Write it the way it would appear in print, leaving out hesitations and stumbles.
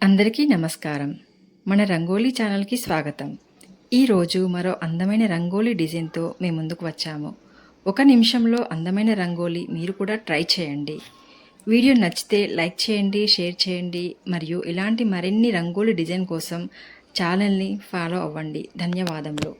అందరికీ నమస్కారం. మన రంగోలీ ఛానల్‌కి స్వాగతం. ఈరోజు మరో అందమైన రంగోలీ డిజైన్‌తో మీ ముందుకు వచ్చాము. ఒక నిమిషంలో అందమైన రంగోలీ మీరు కూడా ట్రై చేయండి. వీడియో నచ్చితే లైక్ చేయండి, షేర్ చేయండి మరియు ఇలాంటి మరిన్ని రంగోలీ డిజైన్ కోసం ఛానల్‌ని ఫాలో అవ్వండి. ధన్యవాదములు.